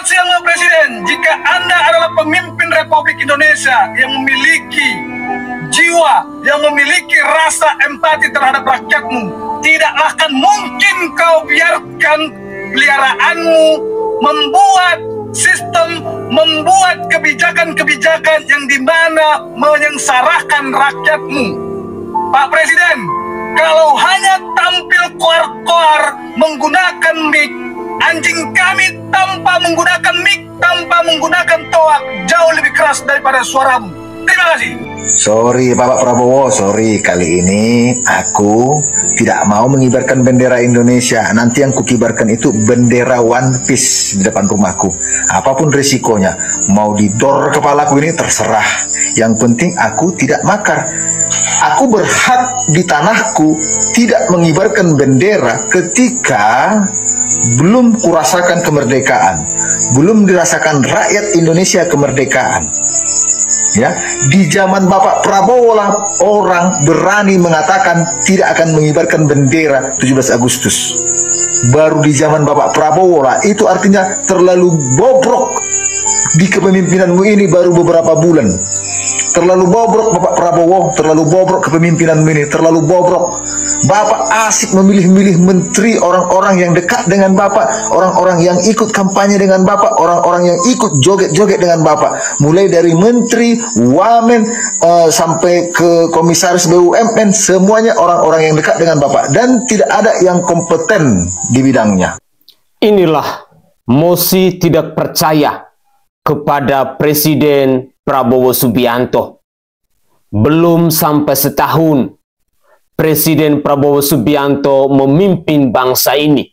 Selamat siang Pak Presiden. Jika Anda adalah pemimpin Republik Indonesia yang memiliki jiwa, yang memiliki rasa empati terhadap rakyatmu, tidak akan mungkin kau biarkan peliharaanmu membuat sistem, membuat kebijakan-kebijakan yang dimana menyengsarakan rakyatmu. Pak Presiden, kalau hanya tampil koar-koar menggunakan mic, anjing kami tanpa menggunakan mic, tanpa menggunakan toak jauh lebih keras daripada suaramu. Terima kasih. Sorry Bapak Prabowo, sorry, kali ini aku tidak mau mengibarkan bendera Indonesia. Nanti yang kukibarkan itu bendera One Piece di depan rumahku. Apapun risikonya, mau didor kepalaku ini terserah. Yang penting aku tidak makar. Aku berhak di tanahku tidak mengibarkan bendera ketika belum kurasakan kemerdekaan, belum dirasakan rakyat Indonesia kemerdekaan. Ya, di zaman Bapak Prabowo lah orang berani mengatakan tidak akan mengibarkan bendera 17 Agustus. Baru di zaman Bapak Prabowo lah, itu artinya terlalu bobrok di kepemimpinanmu ini baru beberapa bulan. Terlalu bobrok Bapak Prabowo, terlalu bobrok kepemimpinanmu ini, terlalu bobrok. Bapak asik memilih-milih menteri, orang-orang yang dekat dengan Bapak, orang-orang yang ikut kampanye dengan Bapak, orang-orang yang ikut joget-joget dengan Bapak. Mulai dari menteri, wamen, sampai ke komisaris BUMN, semuanya orang-orang yang dekat dengan Bapak. Dan tidak ada yang kompeten di bidangnya. Inilah mosi tidak percaya kepada Presiden Prabowo Subianto. Belum sampai setahun Presiden Prabowo Subianto memimpin bangsa ini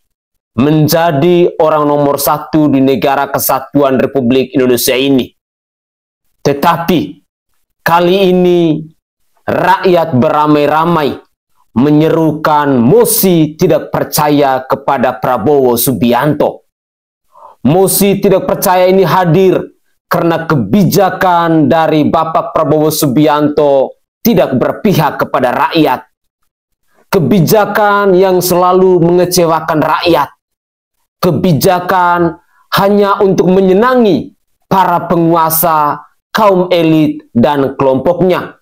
menjadi orang nomor 1 di negara kesatuan Republik Indonesia ini. Tetapi kali ini rakyat beramai-ramai menyerukan mosi tidak percaya kepada Prabowo Subianto. Mosi tidak percaya ini hadir karena kebijakan dari Bapak Prabowo Subianto tidak berpihak kepada rakyat. Kebijakan yang selalu mengecewakan rakyat. Kebijakan hanya untuk menyenangi para penguasa, kaum elit, dan kelompoknya.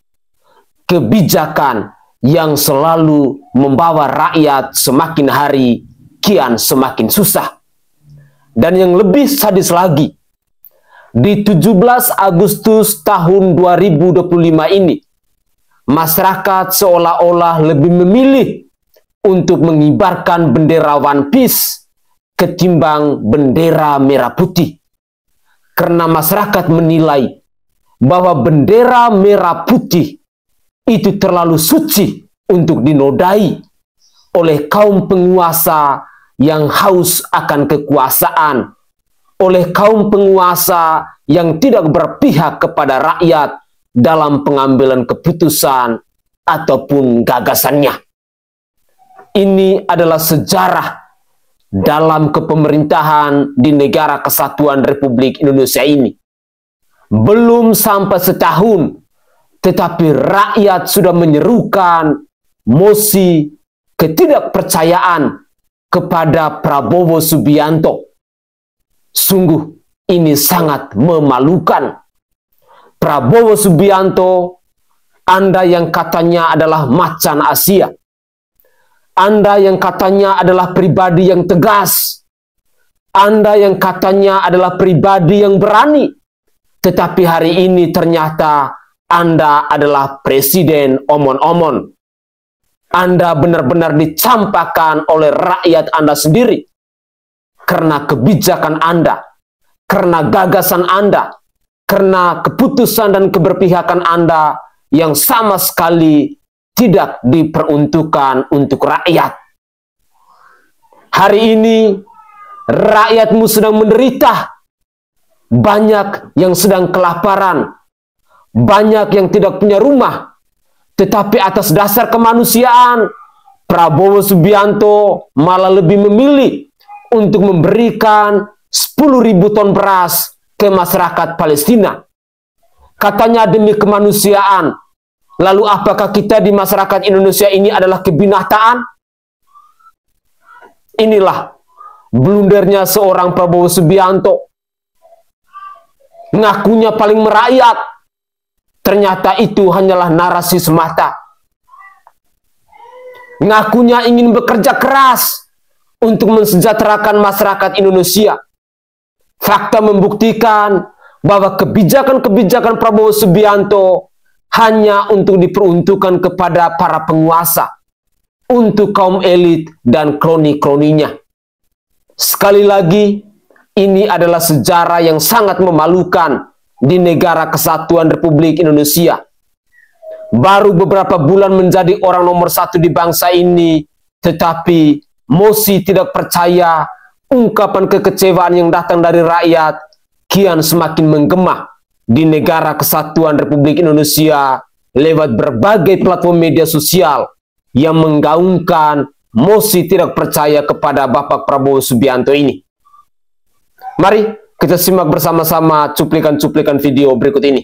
Kebijakan yang selalu membawa rakyat semakin hari kian semakin susah. Dan yang lebih sadis lagi, di 17 Agustus tahun 2025 ini, masyarakat seolah-olah lebih memilih untuk mengibarkan bendera One Piece ketimbang bendera merah putih. Karena masyarakat menilai bahwa bendera merah putih itu terlalu suci untuk dinodai oleh kaum penguasa yang haus akan kekuasaan, oleh kaum penguasa yang tidak berpihak kepada rakyat dalam pengambilan keputusan ataupun gagasannya. Ini adalah sejarah dalam kepemerintahan di negara kesatuan Republik Indonesia ini. Belum sampai setahun, tetapi rakyat sudah menyerukan mosi ketidakpercayaan kepada Prabowo Subianto. Sungguh ini sangat memalukan. Prabowo Subianto, Anda yang katanya adalah macan Asia, Anda yang katanya adalah pribadi yang tegas, Anda yang katanya adalah pribadi yang berani, tetapi hari ini ternyata Anda adalah presiden omon-omon. Anda benar-benar dicampakkan oleh rakyat Anda sendiri karena kebijakan Anda, karena gagasan Anda, karena keputusan dan keberpihakan Anda yang sama sekali tidak diperuntukkan untuk rakyat. Hari ini rakyatmu sedang menderita. Banyak yang sedang kelaparan, banyak yang tidak punya rumah. Tetapi atas dasar kemanusiaan, Prabowo Subianto malah lebih memilih untuk memberikan 10.000 ton beras ke masyarakat Palestina. Katanya demi kemanusiaan. Lalu apakah kita di masyarakat Indonesia ini adalah kebinataan? Inilah blundernya seorang Prabowo Subianto Ngakunya paling merakyat. Ternyata itu hanyalah narasi semata. Ngakunya ingin bekerja keras untuk mensejahterakan masyarakat Indonesia. Fakta membuktikan bahwa kebijakan-kebijakan Prabowo Subianto hanya untuk diperuntukkan kepada para penguasa, untuk kaum elit dan kroni-kroninya. Sekali lagi, ini adalah sejarah yang sangat memalukan di negara kesatuan Republik Indonesia. Baru beberapa bulan menjadi orang nomor satu di bangsa ini, tetapi masih tidak percaya ungkapan kekecewaan yang datang dari rakyat kian semakin menggema di negara kesatuan Republik Indonesia lewat berbagai platform media sosial yang menggaungkan masih tidak percaya kepada Bapak Prabowo Subianto ini. Mari kita simak bersama-sama cuplikan-cuplikan video berikut ini.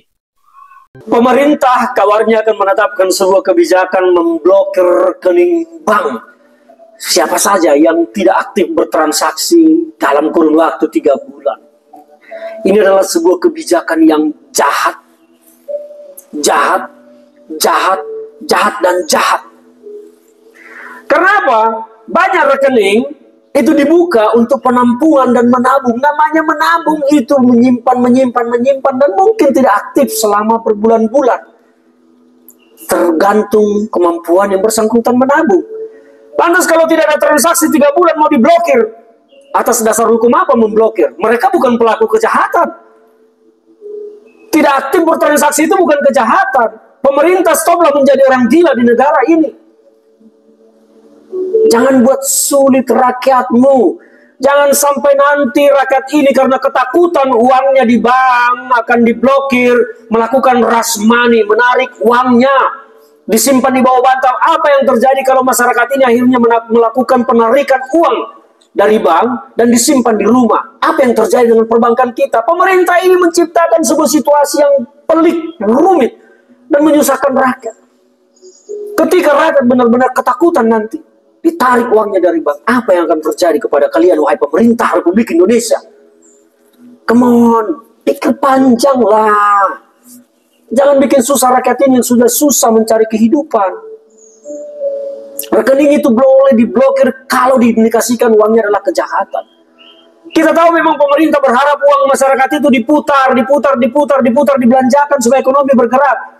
Pemerintah kabarnya akan menetapkan sebuah kebijakan memblokir rekening bank siapa saja yang tidak aktif bertransaksi dalam kurun waktu 3 bulan. Ini adalah sebuah kebijakan yang jahat, dan jahat. Kenapa? Banyak rekening itu dibuka untuk penampungan dan menabung. Namanya menabung itu menyimpan dan mungkin tidak aktif selama berbulan-bulan. Tergantung kemampuan yang bersangkutan menabung. Lantas kalau tidak ada transaksi 3 bulan mau diblokir. Atas dasar hukum apa memblokir? Mereka bukan pelaku kejahatan. Tidak aktif bertransaksi itu bukan kejahatan. Pemerintah stoplah menjadi orang gila di negara ini. Jangan buat sulit rakyatmu. Jangan sampai nanti rakyat ini karena ketakutan uangnya di bank akan diblokir, melakukan rush money, menarik uangnya, disimpan di bawah bantal. Apa yang terjadi kalau masyarakat ini akhirnya melakukan penarikan uang dari bank dan disimpan di rumah? Apa yang terjadi dengan perbankan kita? Pemerintah ini menciptakan sebuah situasi yang pelik, rumit, dan menyusahkan rakyat. Ketika rakyat benar-benar ketakutan nanti ditarik uangnya dari bank, apa yang akan terjadi kepada kalian, wahai pemerintah Republik Indonesia? Come on, pikir panjang lah. Jangan bikin susah rakyat ini yang sudah susah mencari kehidupan. Rekening itu boleh diblokir kalau diindikasikan uangnya adalah kejahatan. Kita tahu memang pemerintah berharap uang masyarakat itu diputar, dibelanjakan supaya ekonomi bergerak.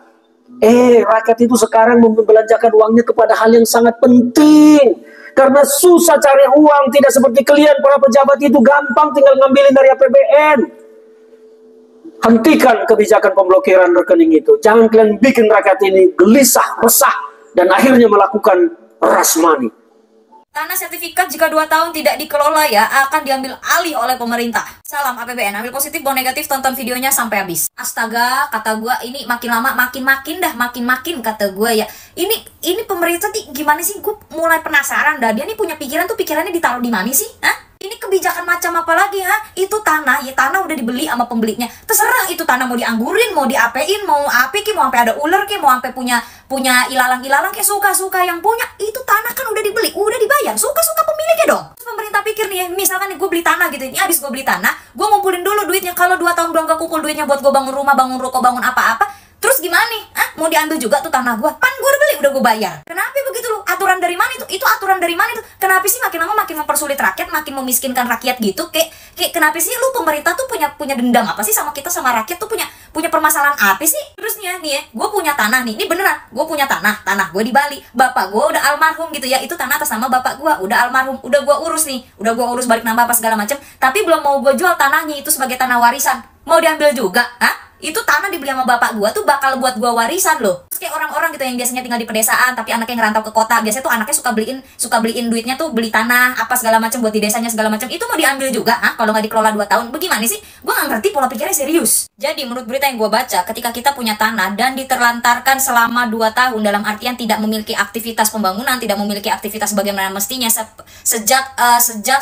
Rakyat itu sekarang membelanjakan uangnya kepada hal yang sangat penting. Karena susah cari uang, tidak seperti kalian para pejabat itu gampang tinggal ngambilin dari APBN. Hentikan kebijakan pemblokiran rekening itu. Jangan kalian bikin rakyat ini gelisah, resah, dan akhirnya melakukan rush money. Tanah sertifikat jika 2 tahun tidak dikelola ya akan diambil alih oleh pemerintah. Salam APBN, ambil positif, bawa negatif, tonton videonya sampai habis. Astaga, kata gue ini makin lama makin kata gue ya. Ini pemerintah nih gimana sih? Gue mulai penasaran dah. Dia nih punya pikiran tuh, pikirannya ditaruh di mana sih? Hah? Ini kebijakan macam apa lagi ha? Itu tanah, ya tanah udah dibeli sama pembelinya. Terserah itu tanah mau dianggurin, mau diapein, mau ape, mau sampai ada ular, mau sampai punya ilalang-ilalang, kayak suka-suka yang punya. Itu tanah kan udah dibeli, udah dibayar, suka-suka pemiliknya dong. Terus pemerintah pikir nih, misalkan nih gue beli tanah gitu, ini habis gue beli tanah, gue ngumpulin dulu duitnya. Kalau 2 tahun belum kekumpul duitnya buat gue bangun rumah, bangun ruko, bangun apa-apa, terus gimana nih? Mau diambil juga tuh tanah gue? Pan gue udah beli, udah gue bayar. Kenapa begitu lu? Aturan dari mana itu? Itu aturan dari mana itu? Kenapa sih makin lama makin mempersulit rakyat, makin memiskinkan rakyat gitu? Kayak kenapa sih lu pemerintah tuh punya dendam apa sih sama kita, sama rakyat tuh punya permasalahan apa sih? Terus nih ya, gue punya tanah nih. Ini beneran, gue punya tanah gue di Bali. Bapak gue udah almarhum gitu ya. Itu tanah atas nama bapak gue, udah almarhum, udah gue urus nih. Udah gue urus balik nama apa segala macam, tapi belum mau gue jual tanahnya itu sebagai tanah warisan. Mau diambil juga? Hah? Itu tanah dibeli sama bapak gua tuh bakal buat gua warisan loh. Terus kayak orang-orang gitu yang biasanya tinggal di pedesaan tapi anaknya ngerantau ke kota, biasanya tuh anaknya suka beliin duitnya tuh beli tanah apa segala macam buat di desanya segala macam. Itu mau diambil juga kalau nggak dikelola 2 tahun. Bagaimana sih? Gua nggak ngerti, pola pikirnya serius. Jadi menurut berita yang gua baca, ketika kita punya tanah dan diterlantarkan selama 2 tahun dalam artian tidak memiliki aktivitas pembangunan, tidak memiliki aktivitas bagaimana mestinya sejak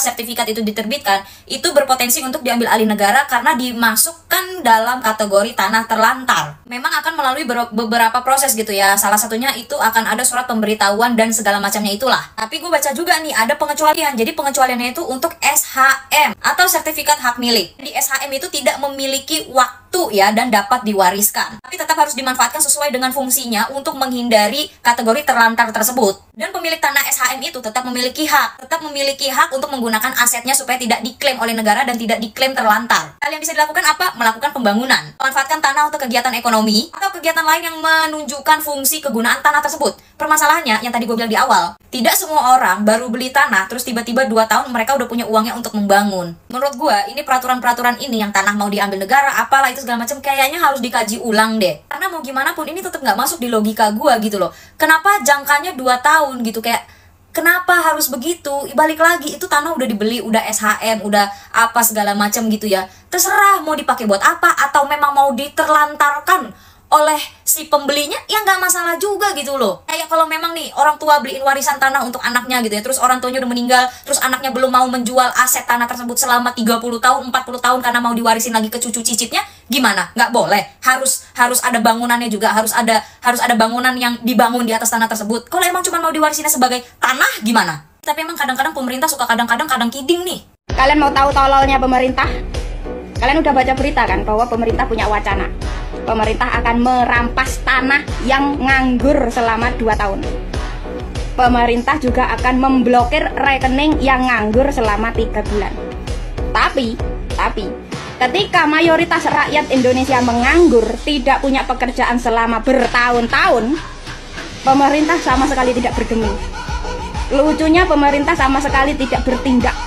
sertifikat itu diterbitkan, itu berpotensi untuk diambil alih negara karena dimasukkan dalam kategori tanah terlantar. Memang akan melalui beberapa proses gitu ya. Salah satunya itu akan ada surat pemberitahuan dan segala macamnya itulah. Tapi gue baca juga nih ada pengecualian. Jadi pengecualiannya itu untuk SHM atau sertifikat hak milik. Di SHM itu tidak memiliki waktu waktu ya dan dapat diwariskan. Tapi tetap harus dimanfaatkan sesuai dengan fungsinya untuk menghindari kategori terlantar tersebut. Dan pemilik tanah SHM itu tetap memiliki hak untuk menggunakan asetnya supaya tidak diklaim oleh negara dan tidak diklaim terlantar. Hal yang bisa dilakukan apa? Melakukan pembangunan, memanfaatkan tanah untuk kegiatan ekonomi atau kegiatan lain yang menunjukkan fungsi kegunaan tanah tersebut. Permasalahannya yang tadi gue bilang di awal, tidak semua orang baru beli tanah terus tiba-tiba 2 tahun mereka udah punya uangnya untuk membangun. Menurut gue ini peraturan-peraturan ini yang tanah mau diambil negara apalah itu segala macam kayaknya harus dikaji ulang deh. Karena mau gimana pun ini tetap nggak masuk di logika gue gitu loh. Kenapa jangkanya 2 tahun gitu, kayak kenapa harus begitu? Balik lagi itu tanah udah dibeli, udah SHM, udah apa segala macam gitu ya. Terserah mau dipakai buat apa atau memang mau diterlantarkan oleh si pembelinya, ya nggak masalah juga gitu loh. Kayak kalau memang nih orang tua beliin warisan tanah untuk anaknya gitu ya, terus orang tuanya udah meninggal, terus anaknya belum mau menjual aset tanah tersebut selama 30 tahun, 40 tahun karena mau diwarisin lagi ke cucu cicitnya, gimana? Nggak boleh. Harus ada bangunannya juga, harus ada bangunan yang dibangun di atas tanah tersebut. Kalau emang cuma mau diwarisinnya sebagai tanah gimana? Tapi emang kadang-kadang pemerintah suka kadang kiding nih. Kalian mau tahu tololnya pemerintah? Kalian udah baca berita kan bahwa pemerintah punya wacana pemerintah akan merampas tanah yang nganggur selama 2 tahun. Pemerintah juga akan memblokir rekening yang nganggur selama 3 bulan. Tapi ketika mayoritas rakyat Indonesia menganggur, tidak punya pekerjaan selama bertahun-tahun, pemerintah sama sekali tidak bergeming. Lucunya pemerintah sama sekali tidak bertindak.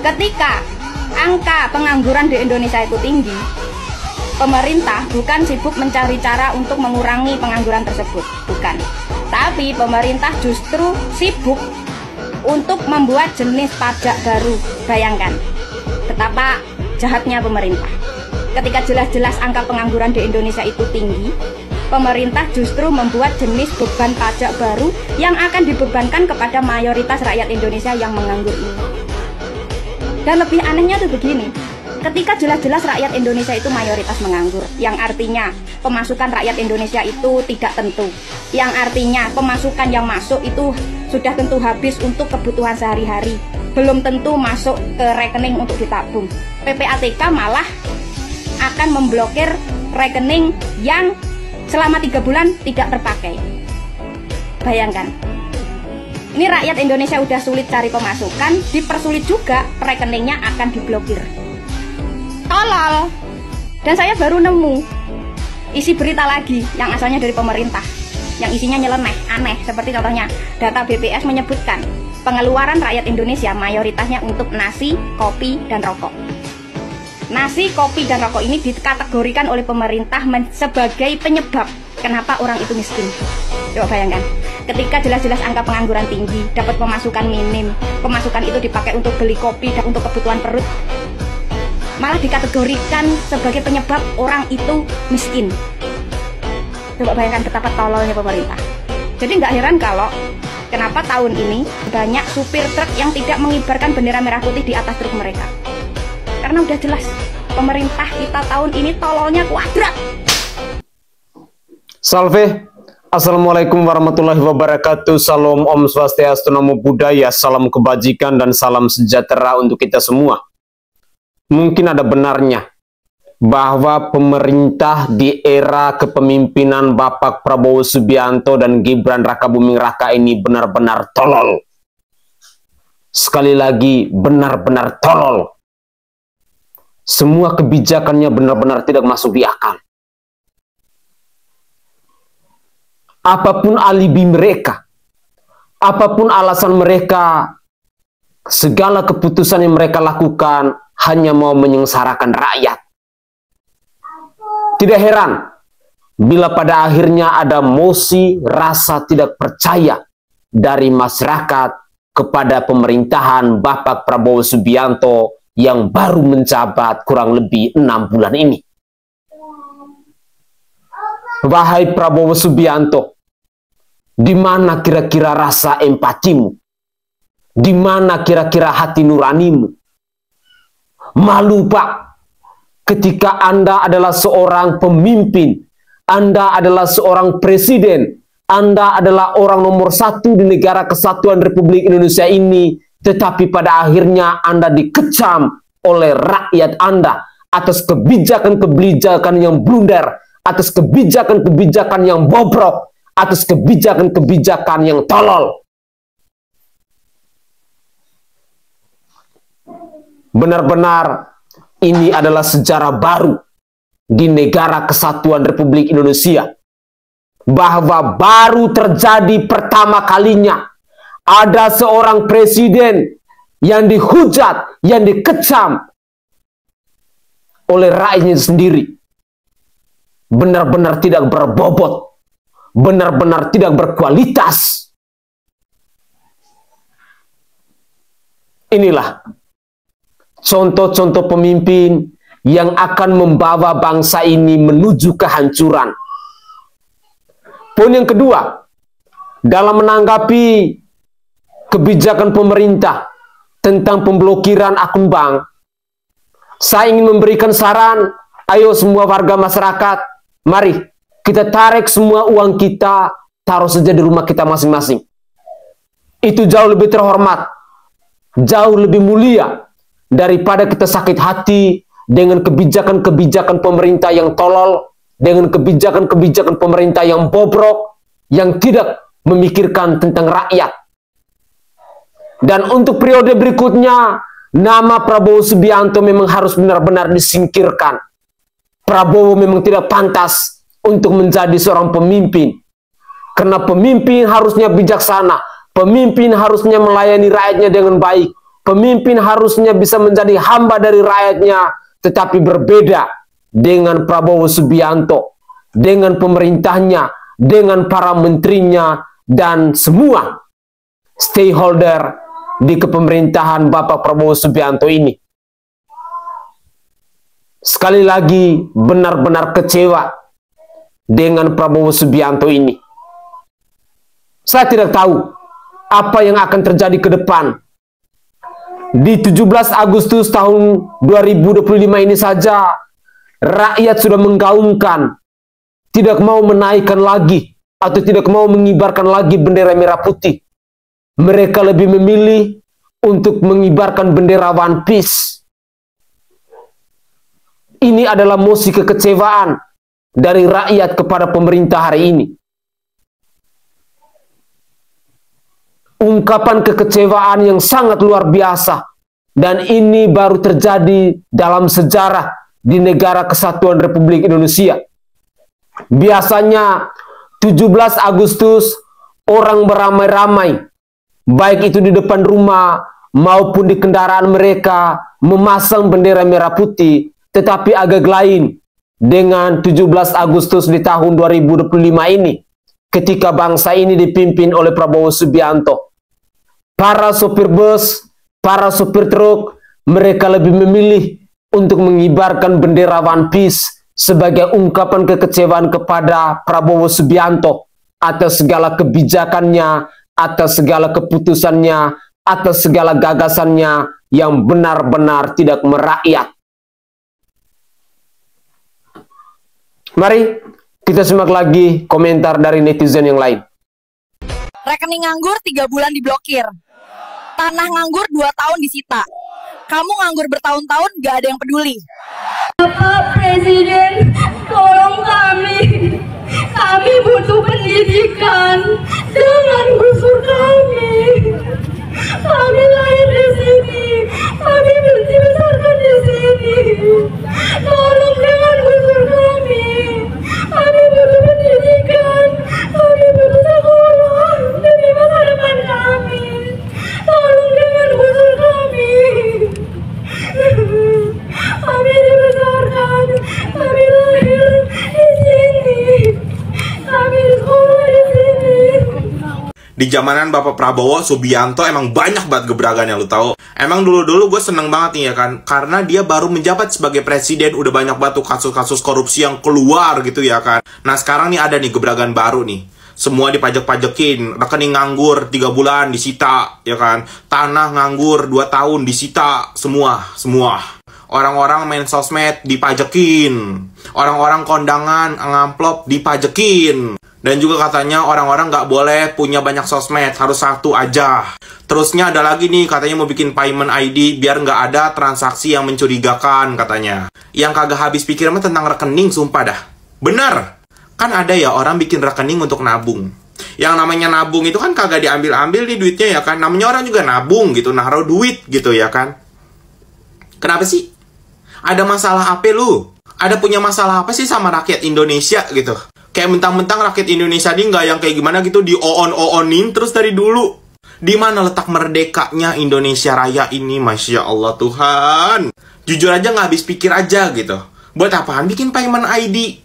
Ketika angka pengangguran di Indonesia itu tinggi, pemerintah bukan sibuk mencari cara untuk mengurangi pengangguran tersebut, bukan. Tapi pemerintah justru sibuk untuk membuat jenis pajak baru. Bayangkan betapa jahatnya pemerintah. Ketika jelas-jelas angka pengangguran di Indonesia itu tinggi, pemerintah justru membuat jenis beban pajak baru yang akan dibebankan kepada mayoritas rakyat Indonesia yang menganggur ini. Dan lebih anehnya tuh begini, ketika jelas-jelas rakyat Indonesia itu mayoritas menganggur, yang artinya pemasukan rakyat Indonesia itu tidak tentu, yang artinya pemasukan yang masuk itu sudah tentu habis untuk kebutuhan sehari-hari, belum tentu masuk ke rekening untuk ditabung. PPATK malah akan memblokir rekening yang selama 3 bulan tidak terpakai. Bayangkan, ini rakyat Indonesia udah sulit cari pemasukan, dipersulit juga rekeningnya akan diblokir. Tolol. Dan saya baru nemu isi berita lagi yang asalnya dari pemerintah, yang isinya nyeleneh, aneh. Seperti contohnya, data BPS menyebutkan pengeluaran rakyat Indonesia mayoritasnya untuk nasi, kopi, dan rokok. Nasi, kopi, dan rokok ini dikategorikan oleh pemerintah sebagai penyebab kenapa orang itu miskin. Coba bayangkan, ketika jelas-jelas angka pengangguran tinggi, dapat pemasukan minim, pemasukan itu dipakai untuk beli kopi dan untuk kebutuhan perut, malah dikategorikan sebagai penyebab orang itu miskin. Coba bayangkan betapa tololnya pemerintah. Jadi nggak heran kalau kenapa tahun ini banyak supir truk yang tidak mengibarkan bendera merah putih di atas truk mereka. Karena udah jelas pemerintah kita tahun ini tololnya kuadrat. Salve. Assalamualaikum warahmatullahi wabarakatuh. Salam Om Swastiastu, Namo Buddhaya, salam kebajikan dan salam sejahtera untuk kita semua. Mungkin ada benarnya bahwa pemerintah di era kepemimpinan Bapak Prabowo Subianto dan Gibran Rakabuming Raka ini benar-benar tolol. Sekali lagi, benar-benar tolol. Semua kebijakannya benar-benar tidak masuk di akal. Apapun alibi mereka, apapun alasan mereka, segala keputusan yang mereka lakukan hanya mau menyengsarakan rakyat. Tidak heran bila pada akhirnya ada mosi rasa tidak percaya dari masyarakat kepada pemerintahan Bapak Prabowo Subianto yang baru menjabat kurang lebih 6 bulan ini. Wahai Prabowo Subianto, di mana kira-kira rasa empatimu? Di mana kira-kira hati nuranimu? Malu Pak, ketika Anda adalah seorang pemimpin, Anda adalah seorang presiden, Anda adalah orang nomor 1 di negara kesatuan Republik Indonesia ini, tetapi pada akhirnya Anda dikecam oleh rakyat Anda atas kebijakan-kebijakan yang blunder, atas kebijakan-kebijakan yang bobrok, atas kebijakan-kebijakan yang tolol. Benar-benar ini adalah sejarah baru di negara kesatuan Republik Indonesia, bahwa baru terjadi pertama kalinya ada seorang presiden yang dihujat, yang dikecam oleh rakyatnya sendiri. Benar-benar tidak berbobot, benar-benar tidak berkualitas. Inilah contoh-contoh pemimpin yang akan membawa bangsa ini menuju kehancuran. Poin yang kedua, dalam menanggapi kebijakan pemerintah tentang pemblokiran akun bank, saya ingin memberikan saran, ayo semua warga masyarakat, mari kita tarik semua uang kita, taruh saja di rumah kita masing-masing. Itu jauh lebih terhormat, jauh lebih mulia daripada kita sakit hati dengan kebijakan-kebijakan pemerintah yang tolol, dengan kebijakan-kebijakan pemerintah yang bobrok, yang tidak memikirkan tentang rakyat. Dan untuk periode berikutnya, nama Prabowo Subianto memang harus benar-benar disingkirkan. Prabowo memang tidak pantas untuk menjadi seorang pemimpin. Karena pemimpin harusnya bijaksana, pemimpin harusnya melayani rakyatnya dengan baik, pemimpin harusnya bisa menjadi hamba dari rakyatnya, tetapi berbeda dengan Prabowo Subianto, dengan pemerintahnya, dengan para menterinya, dan semua stakeholder di kepemerintahan Bapak Prabowo Subianto ini. Sekali lagi, benar-benar kecewa dengan Prabowo Subianto ini. Saya tidak tahu apa yang akan terjadi ke depan. Di 17 Agustus tahun 2025 ini saja, rakyat sudah menggaungkan, tidak mau menaikkan lagi, atau tidak mau mengibarkan lagi bendera merah putih. Mereka lebih memilih untuk mengibarkan bendera One Piece. Ini adalah mosi kekecewaan dari rakyat kepada pemerintah hari ini. Ungkapan kekecewaan yang sangat luar biasa. Dan ini baru terjadi dalam sejarah di negara kesatuan Republik Indonesia. Biasanya 17 Agustus orang beramai-ramai, baik itu di depan rumah maupun di kendaraan mereka, memasang bendera merah putih. Tetapi agak lain dengan 17 Agustus di tahun 2025 ini, ketika bangsa ini dipimpin oleh Prabowo Subianto. Para sopir bus, para sopir truk, mereka lebih memilih untuk mengibarkan bendera One Piece sebagai ungkapan kekecewaan kepada Prabowo Subianto atas segala kebijakannya, atas segala keputusannya, atas segala gagasannya yang benar-benar tidak merakyat. Mari kita simak lagi komentar dari netizen yang lain. Rekening nganggur 3 bulan diblokir. Tanah nganggur 2 tahun disita. Kamu nganggur bertahun-tahun gak ada yang peduli. Bapak Presiden, tolong kami. Kami butuh pendidikan. Jangan gusur kami. Kami lahir di sini. Kami dibesarkan di sini. Tolong jangan gusur kami. Kami butuh pendidikan. Kami butuh sekolah demi masa depan kami. Tolong jangan gusur kami. Kami dibesarkan, kami lahir di sini, kami sekolah di sini. Di zamanan Bapak Prabowo Subianto emang banyak banget gebrakannya, lu tahu. Emang dulu-dulu gue seneng banget nih ya kan, karena dia baru menjabat sebagai presiden, udah banyak banget tuh kasus-kasus korupsi yang keluar gitu ya kan. Nah sekarang nih ada nih gebrakan baru nih. Semua dipajak-pajakin, rekening nganggur 3 bulan disita, ya kan. Tanah nganggur 2 tahun disita, semua. Orang-orang main sosmed dipajakin. Orang-orang kondangan ngamplop dipajakin. Dan juga katanya orang-orang nggak boleh punya banyak sosmed, harus satu aja. Terusnya ada lagi nih, katanya mau bikin payment ID biar nggak ada transaksi yang mencurigakan katanya. Yang kagak habis pikir mah tentang rekening, sumpah dah. Bener! Kan ada ya orang bikin rekening untuk nabung. Yang namanya nabung itu kan kagak diambil-ambil nih duitnya ya kan. Namanya orang juga nabung gitu, naruh duit gitu ya kan. Kenapa sih? Ada masalah apa lu? Ada punya masalah apa sih sama rakyat Indonesia gitu? Kayak mentang-mentang rakyat Indonesia ini nggak yang kayak gimana gitu di-on-onin terus dari dulu. Di mana letak merdekanya Indonesia Raya ini? Masya Allah Tuhan. Jujur aja nggak habis pikir aja gitu. Buat apaan bikin payment ID?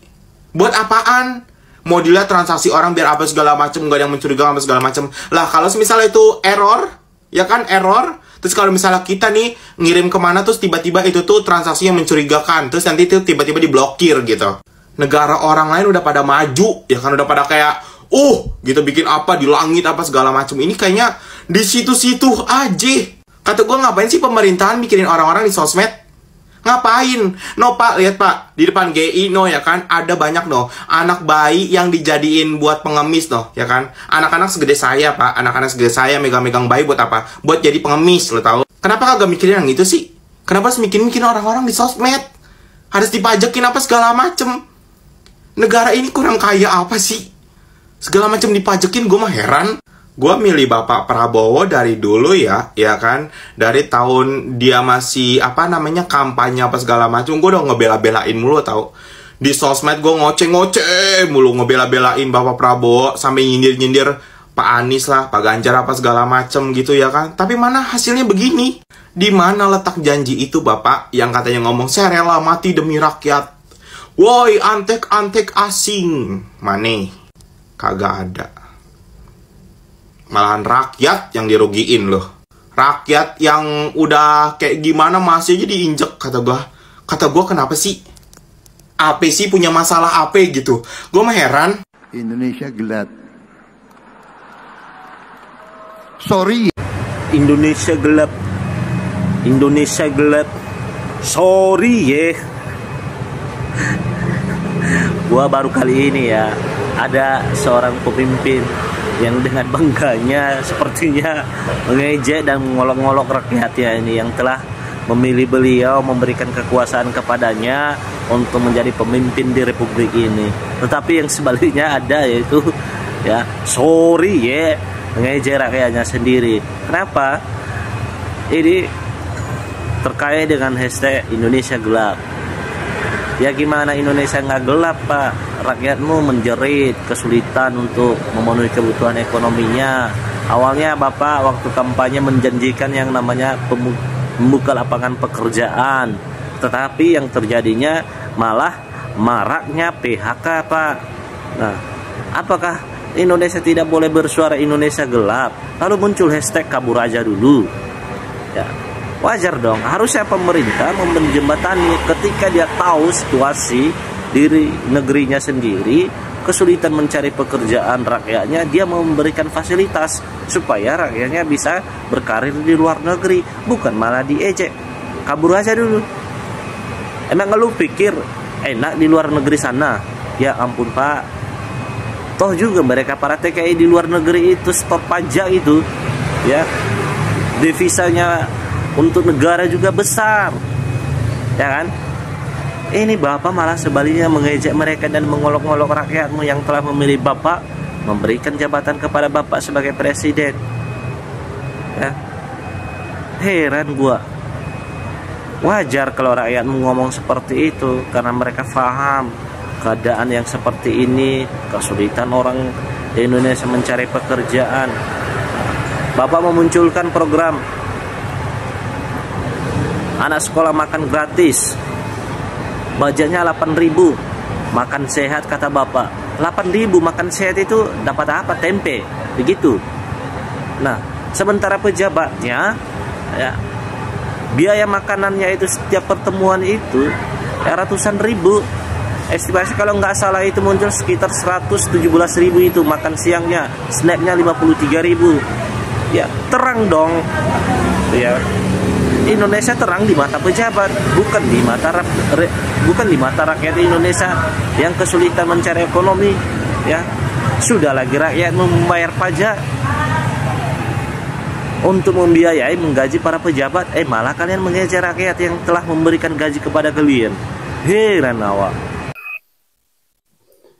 Buat apaan? Mau dilihat transaksi orang biar apa segala macem, nggak ada yang mencurigakan apa segala macem. Lah kalau misalnya itu error, ya kan error. Terus kalau misalnya kita nih ngirim kemana terus tiba-tiba itu tuh transaksi yang mencurigakan, terus nanti itu tiba-tiba diblokir gitu. Negara orang lain udah pada maju, ya kan udah pada kayak gitu bikin apa di langit apa segala macam. Ini kayaknya di situ-situ aja. Kata gue, ngapain sih pemerintahan mikirin orang-orang di sosmed? Ngapain? No pak, lihat pak, di depan GI no ya kan ada banyak no anak bayi yang dijadiin buat pengemis no ya kan. Anak-anak segede saya pak, anak-anak segede saya megang-megang bayi buat apa? Buat jadi pengemis, lo tau? Kenapa kagak mikirin yang itu sih? Kenapa harus mikirin orang-orang di sosmed? Harus dipajakin apa segala macem? Negara ini kurang kaya apa sih? Segala macam dipajekin, gue mah heran. Gue milih Bapak Prabowo dari dulu ya kan. Dari tahun dia masih kampanye apa segala macam, gue udah ngebela-belain mulu tau. Di sosmed gue ngoceh-ngoceh mulu, ngebela-belain Bapak Prabowo sampai nyindir-nyindir Pak Anies lah, Pak Ganjar apa segala macam gitu ya kan. Tapi mana hasilnya begini? Di mana letak janji itu Bapak yang katanya ngomong saya rela mati demi rakyat? Woi, antek-antek asing. Mana? Kagak ada. Malahan rakyat yang dirugiin loh. Rakyat yang udah kayak gimana masih aja diinjek, kata gua. Kata gua, kenapa sih? Apa sih punya masalah apa gitu? Gua mah heran. Indonesia gelap. Sorry. Indonesia gelap. Indonesia gelap. Sorry ya. Gua baru kali ini ya ada seorang pemimpin yang dengan bangganya sepertinya mengejek dan mengolok-olok rakyatnya ini yang telah memilih beliau, memberikan kekuasaan kepadanya untuk menjadi pemimpin di republik ini. Tetapi yang sebaliknya ada, yaitu ya sorry ya, mengejek rakyatnya sendiri. Kenapa? Ini terkait dengan hashtag Indonesia gelap. Ya gimana Indonesia nggak gelap pak? Rakyatmu menjerit, kesulitan untuk memenuhi kebutuhan ekonominya. Awalnya Bapak waktu kampanye menjanjikan yang namanya membuka lapangan pekerjaan. Tetapi yang terjadinya malah maraknya PHK pak. Nah, apakah Indonesia tidak boleh bersuara Indonesia gelap? Lalu muncul hashtag kabur aja dulu. Ya. Wajar dong, harusnya pemerintah menjembatani ketika dia tahu situasi diri negerinya sendiri, kesulitan mencari pekerjaan rakyatnya, dia memberikan fasilitas supaya rakyatnya bisa berkarir di luar negeri, bukan malah diejek. Kabur aja dulu. Emang lu pikir enak di luar negeri sana? Ya ampun pak, toh juga mereka para TKI di luar negeri itu stop pajak itu, ya devisanya untuk negara juga besar, ya kan? Ini Bapak malah sebaliknya mengejek mereka dan mengolok-olok rakyatmu yang telah memilih Bapak, memberikan jabatan kepada Bapak sebagai presiden. Ya. Heran gua. Wajar kalau rakyatmu ngomong seperti itu karena mereka paham keadaan yang seperti ini, kesulitan orang di Indonesia mencari pekerjaan. Bapak memunculkan program anak sekolah makan gratis, budgetnya 8.000, makan sehat kata Bapak. 8.000 makan sehat itu dapat apa? Tempe, begitu. Nah, sementara pejabatnya, ya, biaya makanannya itu setiap pertemuan itu ya, ratusan ribu. Estimasi kalau nggak salah itu muncul sekitar 117.000 itu makan siangnya, snapnya 53.000. Ya, terang dong. Ya. Indonesia terang di mata pejabat, bukan di mata rakyat Indonesia yang kesulitan mencari ekonomi, ya. Sudah lagi rakyat membayar pajak untuk membiayai menggaji para pejabat, malah kalian mengejek rakyat yang telah memberikan gaji kepada kalian. Heran awak.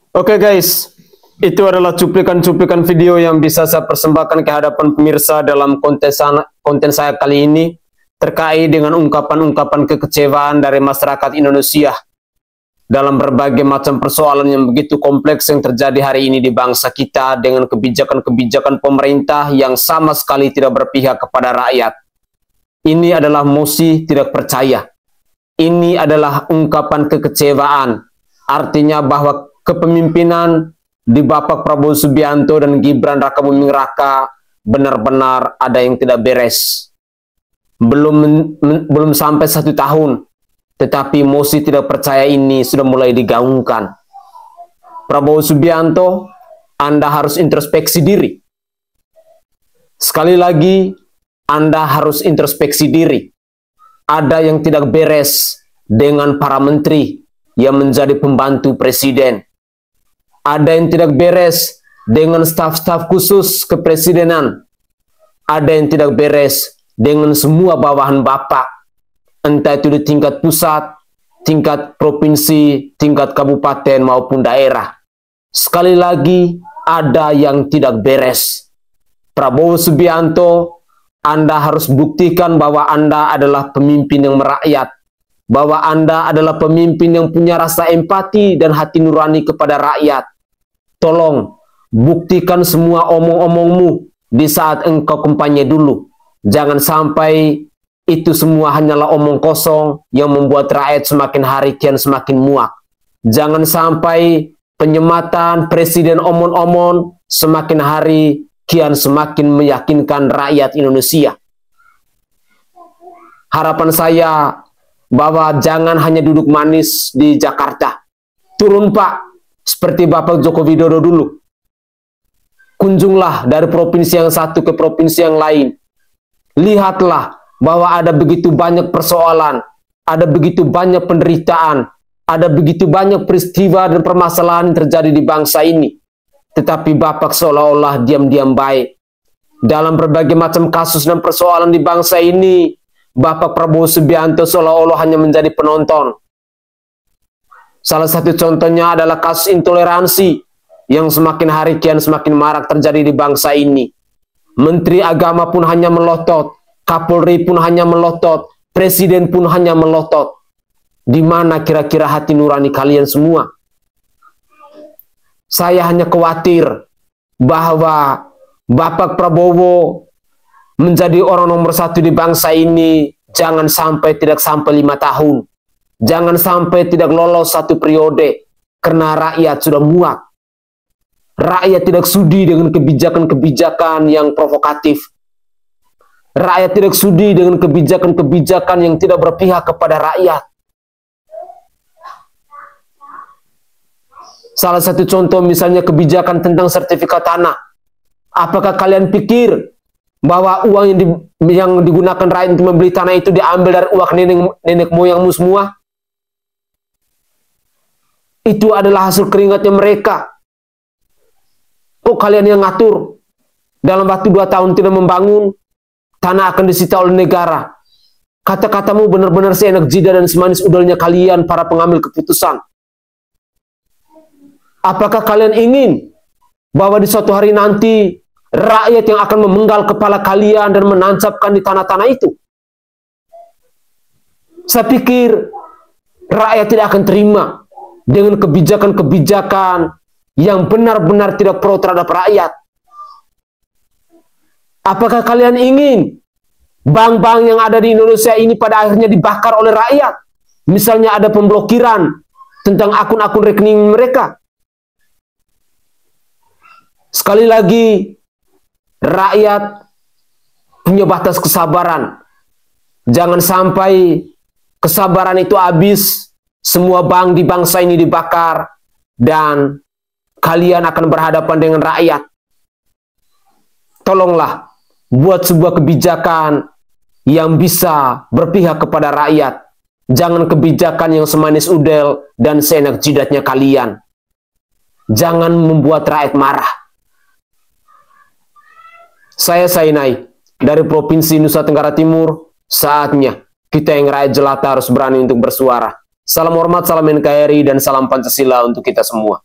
Oke guys, itu adalah cuplikan-cuplikan video yang bisa saya persembahkan ke hadapan pemirsa dalam konten saya kali ini terkait dengan ungkapan-ungkapan kekecewaan dari masyarakat Indonesia dalam berbagai macam persoalan yang begitu kompleks yang terjadi hari ini di bangsa kita dengan kebijakan-kebijakan pemerintah yang sama sekali tidak berpihak kepada rakyat. Ini adalah mosi tidak percaya. Ini adalah ungkapan kekecewaan. Artinya bahwa kepemimpinan di Bapak Prabowo Subianto dan Gibran Rakabuming Raka benar-benar ada yang tidak beres. Belum sampai 1 tahun, tetapi mosi tidak percaya ini sudah mulai digaungkan. Prabowo Subianto, Anda harus introspeksi diri. Sekali lagi, Anda harus introspeksi diri. Ada yang tidak beres dengan para menteri yang menjadi pembantu presiden. Ada yang tidak beres dengan staf-staf khusus kepresidenan. Ada yang tidak beres dengan semua bawahan Bapak. Entah itu di tingkat pusat, tingkat provinsi, tingkat kabupaten maupun daerah. Sekali lagi, ada yang tidak beres. Prabowo Subianto, Anda harus buktikan bahwa Anda adalah pemimpin yang merakyat. Bahwa Anda adalah pemimpin yang punya rasa empati dan hati nurani kepada rakyat. Tolong, buktikan semua omong-omongmu di saat engkau kampanye dulu. Jangan sampai itu semua hanyalah omong kosong yang membuat rakyat semakin hari kian semakin muak. Jangan sampai penyematan Presiden omon-omon semakin hari kian semakin meyakinkan rakyat Indonesia. Harapan saya bahwa jangan hanya duduk manis di Jakarta. Turun Pak, seperti Bapak Joko Widodo dulu. Kunjunglah dari provinsi yang satu ke provinsi yang lain. Lihatlah bahwa ada begitu banyak persoalan, ada begitu banyak penderitaan, ada begitu banyak peristiwa dan permasalahan yang terjadi di bangsa ini. Tetapi Bapak seolah-olah diam-diam baik. Dalam berbagai macam kasus dan persoalan di bangsa ini, Bapak Prabowo Subianto seolah-olah hanya menjadi penonton. Salah satu contohnya adalah kasus intoleransi yang semakin hari kian semakin marak terjadi di bangsa ini. Menteri Agama pun hanya melotot, Kapolri pun hanya melotot, Presiden pun hanya melotot. Di mana kira-kira hati nurani kalian semua? Saya hanya khawatir bahwa Bapak Prabowo menjadi orang nomor 1 di bangsa ini jangan sampai tidak sampai 5 tahun. Jangan sampai tidak lolos 1 periode karena rakyat sudah muak. Rakyat tidak sudi dengan kebijakan-kebijakan yang provokatif. Rakyat tidak sudi dengan kebijakan-kebijakan yang tidak berpihak kepada rakyat. Salah satu contoh misalnya kebijakan tentang sertifikat tanah. Apakah kalian pikir bahwa uang yang digunakan rakyat untuk membeli tanah itu diambil dari uang nenek moyangmu semua? Itu adalah hasil keringatnya mereka. Kok kalian yang ngatur? Dalam waktu 2 tahun tidak membangun, tanah akan disita oleh negara. Kata-katamu benar-benar seenak jidat dan semanis udalnya kalian para pengambil keputusan. Apakah kalian ingin bahwa di suatu hari nanti rakyat yang akan memenggal kepala kalian dan menancapkan di tanah-tanah itu? Saya pikir rakyat tidak akan terima dengan kebijakan-kebijakan yang benar-benar tidak pro terhadap rakyat. Apakah kalian ingin bank-bank yang ada di Indonesia ini pada akhirnya dibakar oleh rakyat? Misalnya ada pemblokiran tentang akun-akun rekening mereka. Sekali lagi, rakyat punya batas kesabaran. Jangan sampai kesabaran itu habis, semua bank di bangsa ini dibakar, dan kalian akan berhadapan dengan rakyat. Tolonglah buat sebuah kebijakan yang bisa berpihak kepada rakyat. Jangan kebijakan yang semanis udel dan seenak jidatnya kalian. Jangan membuat rakyat marah. Saya Sainai dari Provinsi Nusa Tenggara Timur. Saatnya kita yang rakyat jelata harus berani untuk bersuara. Salam hormat, salam NKRI, dan salam Pancasila untuk kita semua.